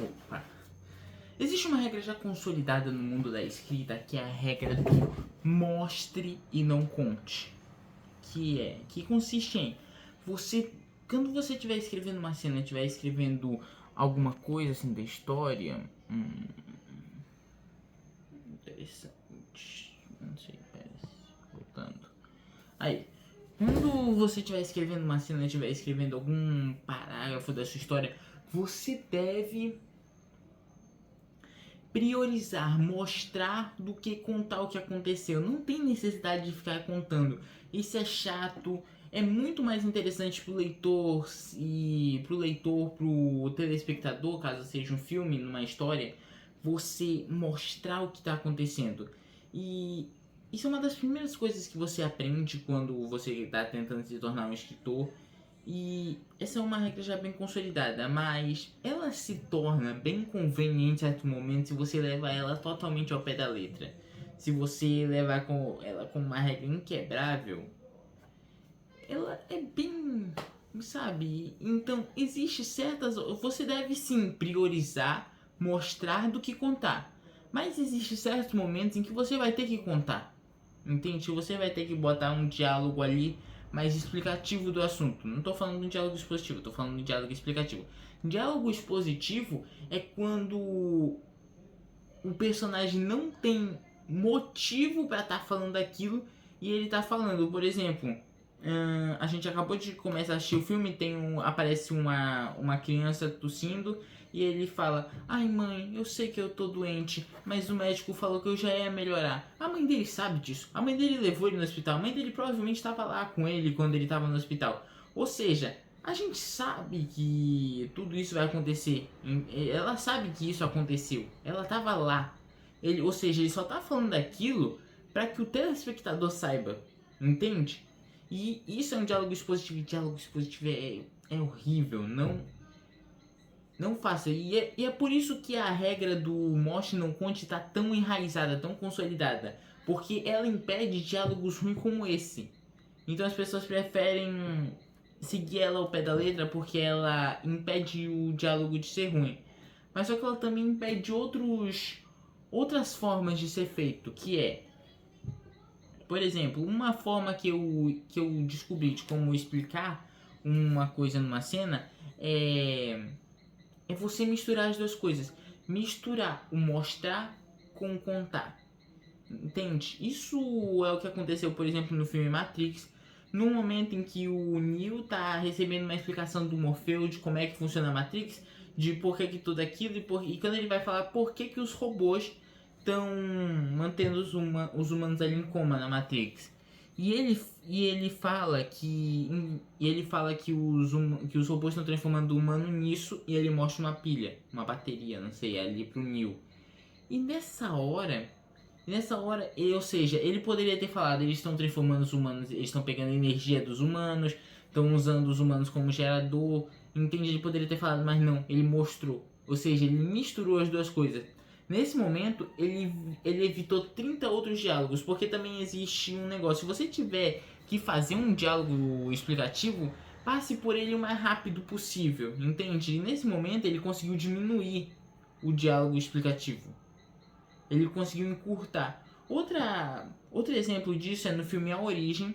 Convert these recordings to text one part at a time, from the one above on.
Opa. Existe uma regra já consolidada no mundo da escrita, que é a regra do mostre e não conte. Que consiste em quando você estiver escrevendo uma cena, estiver escrevendo alguma coisa assim da história, interessante, não sei, pera, voltando. Aí, quando você estiver escrevendo uma cena, estiver escrevendo algum parágrafo da sua história, você deve priorizar, mostrar do que contar o que aconteceu. Não tem necessidade de ficar contando. Isso é chato. É muito mais interessante pro leitor pro telespectador, caso seja um filme, numa história, você mostrar o que está acontecendo. E isso é uma das primeiras coisas que você aprende quando você está tentando se tornar um escritor. E essa é uma regra já bem consolidada, mas ela se torna bem conveniente em certo momento se você leva ela totalmente ao pé da letra. Se você levar ela como uma regra inquebrável, ela é bem, sabe? Então, existe certas... Você deve sim priorizar, mostrar do que contar. Mas existe certos momentos em que você vai ter que contar. Entende? Você vai ter que botar um diálogo ali mais explicativo do assunto. Não estou falando de diálogo expositivo, estou falando de diálogo explicativo. Diálogo expositivo é quando o personagem não tem motivo para estar falando aquilo e ele está falando. Por exemplo, a gente acabou de começar a assistir o filme, aparece uma criança tossindo e ele fala: ai mãe, eu sei que eu tô doente, mas o médico falou que eu já ia melhorar. A mãe dele sabe disso, a mãe dele levou ele no hospital, a mãe dele provavelmente estava lá com ele quando ele estava no hospital. Ou seja, a gente sabe que tudo isso vai acontecer. Ela sabe que isso aconteceu. Ela estava lá. Ou seja, ele só tá falando daquilo para que o telespectador saiba. Entende? E isso é um diálogo expositivo. E diálogo expositivo é horrível. Não faça. E é por isso que a regra do mostre não conte tá tão enraizada, tão consolidada. Porque ela impede diálogos ruins como esse. Então as pessoas preferem seguir ela ao pé da letra porque ela impede o diálogo de ser ruim. Mas só que ela também impede outras formas de ser feito, que é, por exemplo, uma forma que eu descobri de como explicar uma coisa numa cena é você misturar as duas coisas. Misturar o mostrar com o contar. Entende? Isso é o que aconteceu, por exemplo, no filme Matrix. No momento em que o Neo tá recebendo uma explicação do Morfeu de como é que funciona a Matrix, de por que tudo aquilo, e quando ele vai falar por que os robôs estão mantendo os humanos ali em coma na Matrix. E ele fala que os robôs estão transformando o humano nisso, e ele mostra uma pilha, uma bateria, não sei, ali pro Neo. E nessa hora, ou seja, ele poderia ter falado, eles estão transformando os humanos, eles estão pegando a energia dos humanos, estão usando os humanos como gerador, entende? Ele poderia ter falado, mas não, ele mostrou. Ou seja, ele misturou as duas coisas. Nesse momento, ele evitou 30 outros diálogos, porque também existe um negócio. Se você tiver que fazer um diálogo explicativo, passe por ele o mais rápido possível, entende? E nesse momento, ele conseguiu diminuir o diálogo explicativo. Ele conseguiu encurtar. Outro exemplo disso é no filme A Origem,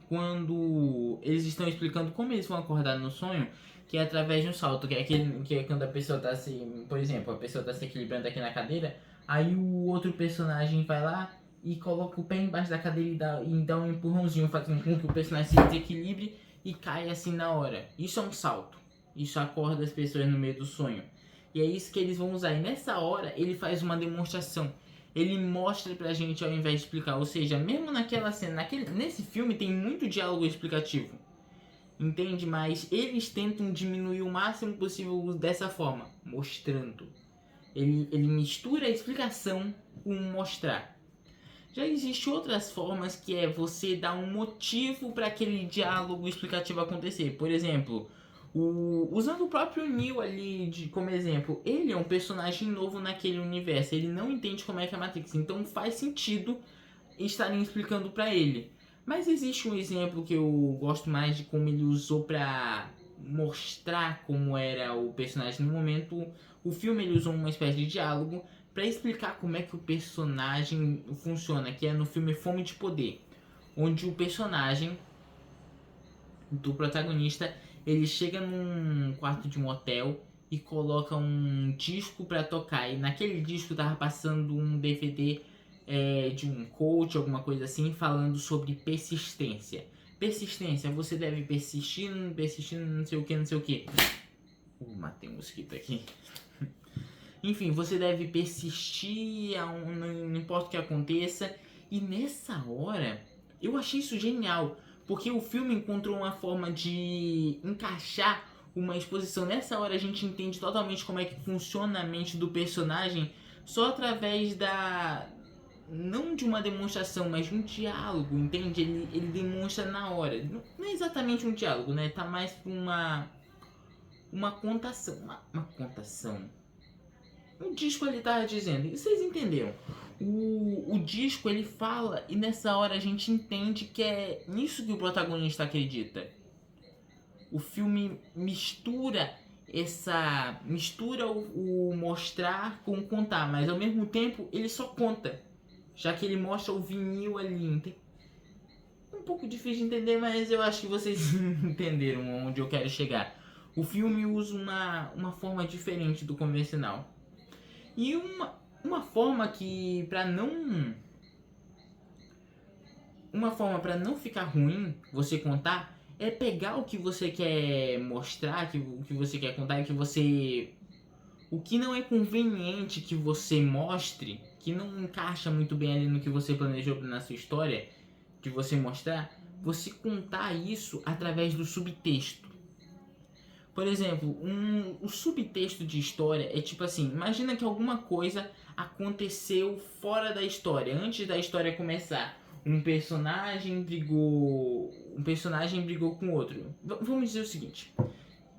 quando eles estão explicando como eles vão acordar no sonho, que é através de um salto, que é quando a pessoa tá se, por exemplo, a pessoa tá se equilibrando aqui na cadeira, aí o outro personagem vai lá e coloca o pé embaixo da cadeira e dá um empurrãozinho, fazendo com que o personagem se desequilibre e caia assim na hora. Isso é um salto. Isso acorda as pessoas no meio do sonho. E é isso que eles vão usar. E nessa hora ele faz uma demonstração. Ele mostra pra gente ao invés de explicar. Ou seja, mesmo naquela cena, nesse filme tem muito diálogo explicativo. Entende? Mas eles tentam diminuir o máximo possível dessa forma, mostrando. Ele mistura a explicação com mostrar. Já existem outras formas, que é você dar um motivo para aquele diálogo explicativo acontecer. Por exemplo, usando o próprio Neo ali como exemplo, ele é um personagem novo naquele universo, ele não entende como é que é a Matrix, então faz sentido estarem explicando para ele. Mas existe um exemplo que eu gosto mais de como ele usou para mostrar como era o personagem no momento, o filme ele usou uma espécie de diálogo para explicar como é que o personagem funciona, que é no filme Fome de Poder, onde o personagem do protagonista ele chega num quarto de um hotel e coloca um disco para tocar, e naquele disco tava passando um DVD de um coach, alguma coisa assim, falando sobre persistência. Persistência, você deve persistir, persistir, não sei o que, não sei o que. Matei um mosquito aqui. Enfim, você deve persistir, não importa o que aconteça. E nessa hora, eu achei isso genial, porque o filme encontrou uma forma de encaixar uma exposição. Nessa hora a gente entende totalmente como é que funciona a mente do personagem, só através não de uma demonstração, mas de um diálogo, entende? Ele demonstra na hora. Não é exatamente um diálogo, né? Tá mais pra uma contação. Uma contação. O disco ele tá dizendo, e vocês entenderam? O disco ele fala, e nessa hora a gente entende que é nisso que o protagonista acredita. O filme mistura o mostrar com o contar, mas ao mesmo tempo ele só conta, já que ele mostra o vinil ali. Um pouco difícil de entender, mas eu acho que vocês entenderam onde eu quero chegar. O filme usa uma forma diferente do convencional. E uma forma que uma forma para não ficar ruim você contar é pegar o que você quer mostrar, o que você quer contar, o que não é conveniente que você mostre, que não encaixa muito bem ali no que você planejou na sua história, de você mostrar, você contar isso através do subtexto. Por exemplo, o subtexto de história é tipo assim, imagina que alguma coisa aconteceu fora da história, antes da história começar. Um personagem brigou com outro. Vamos dizer o seguinte,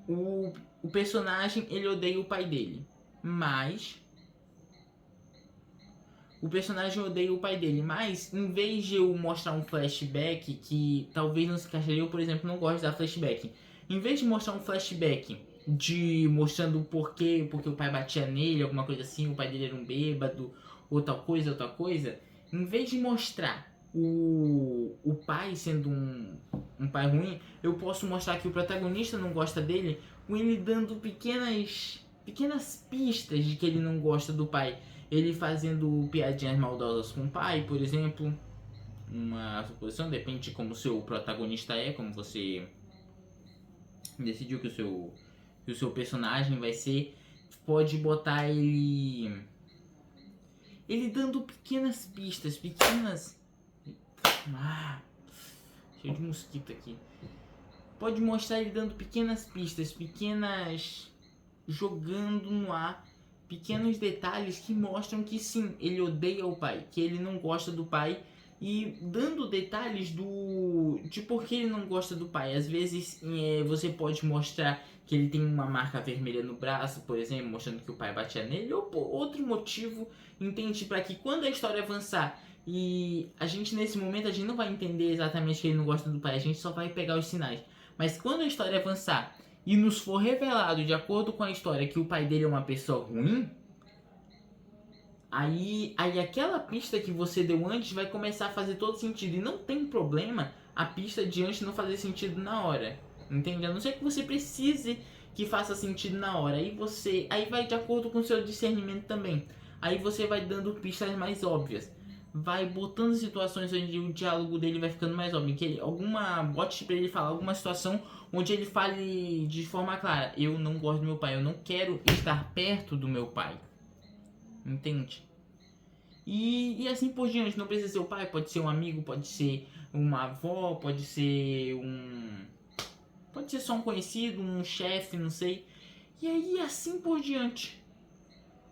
o personagem ele odeia o pai dele, mas em vez de eu mostrar um flashback que talvez não se encaixaria, eu por exemplo não gosto da flashback. Em vez de mostrar um flashback mostrando o porquê, porque o pai batia nele, alguma coisa assim, o pai dele era um bêbado, ou tal coisa, em vez de mostrar o pai sendo um pai ruim, eu posso mostrar que o protagonista não gosta dele, com ele dando pequenas pistas de que ele não gosta do pai. Ele fazendo piadinhas maldosas com o pai, por exemplo. Uma suposição, depende de como o seu protagonista é, como você decidiu que o seu personagem vai ser. Pode botar ele dando pequenas pistas, cheio de mosquito aqui. Pode mostrar ele dando pequenas pistas, jogando no ar pequenos detalhes que mostram que sim, ele odeia o pai, que ele não gosta do pai, e dando detalhes de por que ele não gosta do pai. Às vezes você pode mostrar que ele tem uma marca vermelha no braço, por exemplo, mostrando que o pai batia nele, ou por outro motivo, entende? Para que quando a história avançar e a gente nesse momento a gente não vai entender exatamente que ele não gosta do pai, a gente só vai pegar os sinais. Mas quando a história avançar e nos for revelado, de acordo com a história, que o pai dele é uma pessoa ruim, aí aquela pista que você deu antes vai começar a fazer todo sentido. E não tem problema a pista de antes não fazer sentido na hora, entende? A não ser que você precise que faça sentido na hora. Aí vai de acordo com o seu discernimento também. Aí você vai dando pistas mais óbvias, vai botando situações onde o diálogo dele vai ficando mais óbvio, que bote pra ele falar alguma situação onde ele fale de forma clara: eu não gosto do meu pai, eu não quero estar perto do meu pai, entende? E assim por diante. Não precisa ser o pai, pode ser um amigo, pode ser uma avó, pode ser só um conhecido, um chefe, não sei. E aí assim por diante,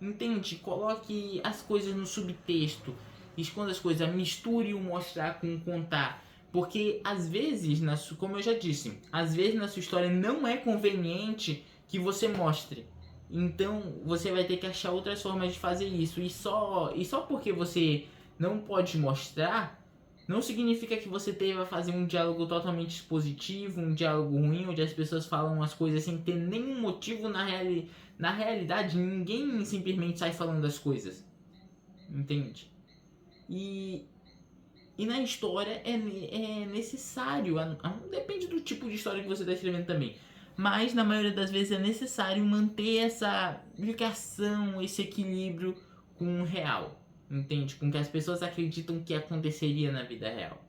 entende? Coloque as coisas no subtexto, esconda as coisas, misture o mostrar com o contar. Porque às vezes, como eu já disse, às vezes na sua história não é conveniente que você mostre. Então você vai ter que achar outras formas de fazer isso. E só porque você não pode mostrar, Não significa que você deva fazer um diálogo totalmente expositivo, um diálogo ruim, onde as pessoas falam as coisas sem ter nenhum motivo. Na realidade, ninguém simplesmente sai falando as coisas. Entende? E, e na história é necessário, depende do tipo de história que você está escrevendo também. Mas na maioria das vezes é necessário manter essa ligação, esse equilíbrio com o real. Entende? Com o que as pessoas acreditam que aconteceria na vida real.